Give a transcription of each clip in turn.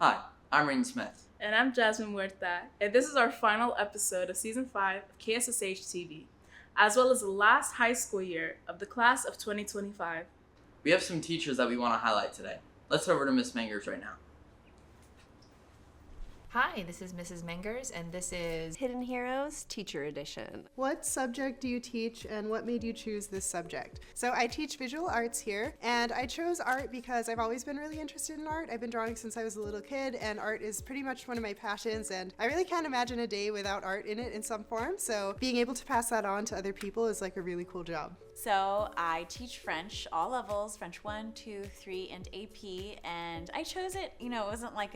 Hi, I'm Rain Smith. And I'm Jasmine Huerta, and this is our final episode of Season 5 of KSSH-TV, as well as the last high school year of the class of 2025. We have some teachers that we want to highlight today. Let's head over to Miss Mangers right now. Hi, this is Mrs. Mengers, and this is Hidden Heroes Teacher Edition. What subject do you teach, and what made you choose this subject? So I teach visual arts here, and I chose art because I've always been really interested in art. I've been drawing since I was a little kid, and art is pretty much one of my passions, and I really can't imagine a day without art in it in some form, so being able to pass that on to other people is like a really cool job. So I teach French, all levels, French 1, 2, 3, and AP, and I chose it, it wasn't like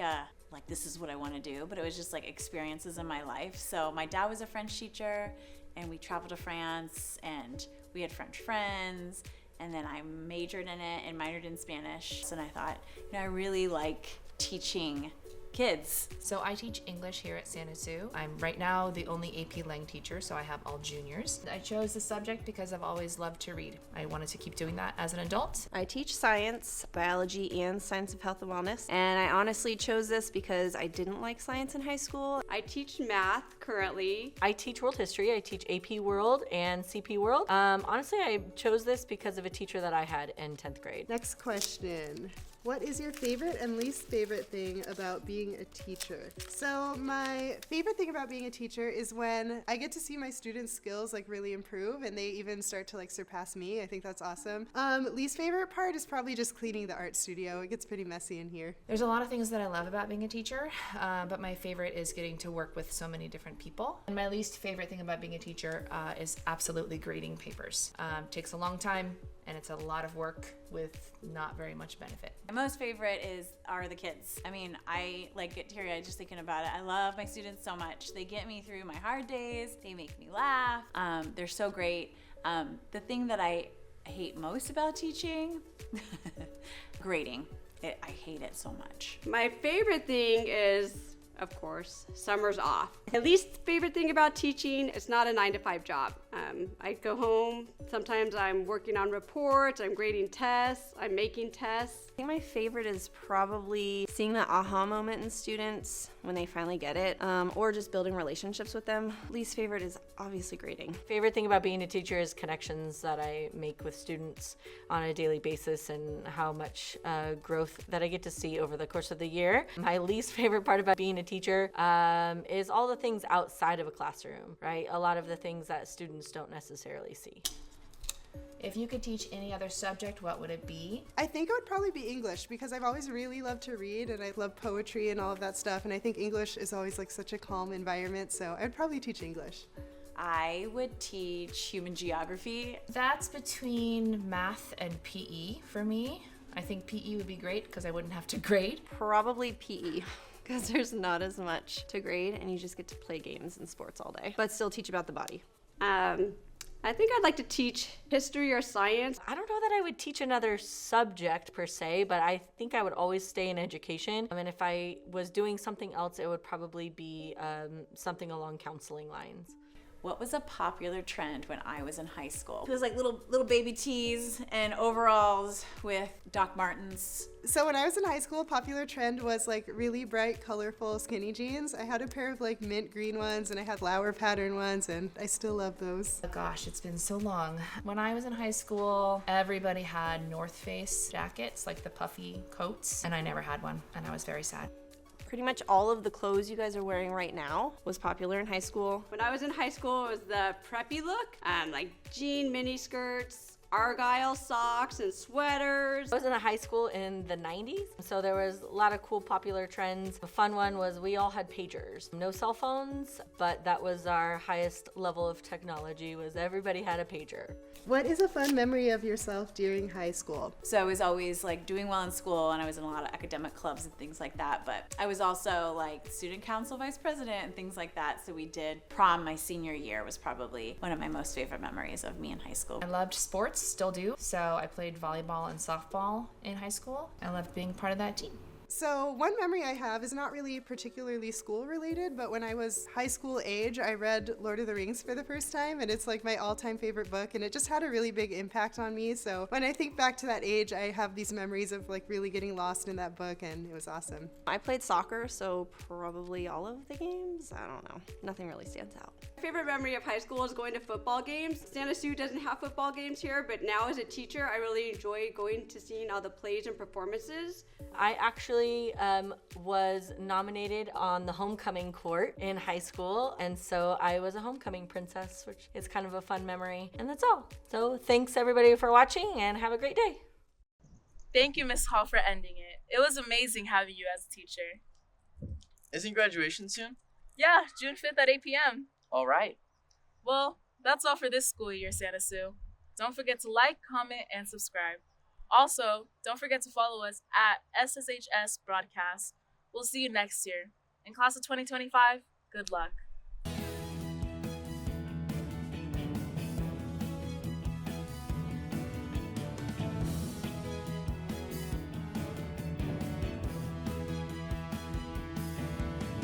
this is what I want to do, but it was just like experiences in my life. So my dad was a French teacher, and we traveled to France, and we had French friends, and then I majored in it and minored in Spanish. And I thought, I really like teaching kids. So I teach English here at Santa Sue. I'm right now the only AP Lang teacher, so I have all juniors. I chose the subject because I've always loved to read. I wanted to keep doing that as an adult. I teach science, biology, and science of health and wellness. And I honestly chose this because I didn't like science in high school. I teach math currently. I teach world history. I teach AP World and CP World. Honestly, I chose this because of a teacher that I had in 10th grade. Next question. What is your favorite and least favorite thing about being a teacher? So my favorite thing about being a teacher is when I get to see my students' skills really improve and they even start to surpass me. I think that's awesome. Least favorite part is probably just cleaning the art studio. It gets pretty messy in here. There's a lot of things that I love about being a teacher, but my favorite is getting to work with so many different people. And my least favorite thing about being a teacher is absolutely grading papers. Takes a long time, and it's a lot of work with not very much benefit. My most favorite are the kids. I get teary-eyed just thinking about it. I love my students so much. They get me through my hard days. They make me laugh. They're so great. The thing that I hate most about teaching, grading. I hate it so much. My favorite thing is, of course, summer's off. The least favorite thing about teaching, it's not a 9-to-5 job. I go home, sometimes I'm working on reports, I'm grading tests, I'm making tests. I think my favorite is probably seeing that aha moment in students when they finally get it, or just building relationships with them. Least favorite is obviously grading. Favorite thing about being a teacher is connections that I make with students on a daily basis and how much growth that I get to see over the course of the year. My least favorite part about being a teacher is all the things outside of a classroom, right? A lot of the things that students don't necessarily see. If you could teach any other subject, what would it be? I think it would probably be English because I've always really loved to read and I love poetry and all of that stuff, and I think English is always such a calm environment, so I'd probably teach English. I would teach human geography. That's between math and PE for me. I think PE would be great because I wouldn't have to grade. Probably PE. Because there's not as much to grade and you just get to play games and sports all day, but still teach about the body. I think I'd like to teach history or science. I don't know that I would teach another subject per se, but I think I would always stay in education. And if I was doing something else, it would probably be something along counseling lines. What was a popular trend when I was in high school? It was little baby tees and overalls with Doc Martens. So when I was in high school, a popular trend was really bright, colorful skinny jeans. I had a pair of mint green ones and I had flower pattern ones, and I still love those. Gosh, it's been so long. When I was in high school, everybody had North Face jackets, the puffy coats, and I never had one, and I was very sad. Pretty much all of the clothes you guys are wearing right now was popular in high school. When I was in high school, it was the preppy look, jean mini skirts, Argyle socks and sweaters. I was in high school in the 90s, so there was a lot of cool popular trends. A fun one was we all had pagers. No cell phones, but that was our highest level of technology, was everybody had a pager. What is a fun memory of yourself during high school? So I was always doing well in school, and I was in a lot of academic clubs and things like that, but I was also student council vice president and things like that. So we did prom my senior year was probably one of my most favorite memories of me in high school. I loved sports, still do. So I played volleyball and softball in high school. I loved being part of that team. So one memory I have is not really particularly school related, but when I was high school age, I read Lord of the Rings for the first time, and it's like my all-time favorite book, and it just had a really big impact on me. So when I think back to that age, I have these memories of like really getting lost in that book, and it was awesome. I played soccer, so probably all of the games. I don't know. Nothing really stands out. Favorite memory of high school is going to football games. Santa Sue doesn't have football games here, but now as a teacher, I really enjoy going to seeing all the plays and performances. I actually was nominated on the homecoming court in high school, and so I was a homecoming princess, which is kind of a fun memory. And that's all. So thanks everybody for watching, and have a great day. Thank you, Miss Hall, for ending it. It was amazing having you as a teacher. Isn't graduation soon? Yeah, June 5th at 8 p.m. All right. Well, that's all for this school year, Santa Sue. Don't forget to like, comment, and subscribe. Also, don't forget to follow us at SSHS Broadcast. We'll see you next year. In class of 2025, good luck.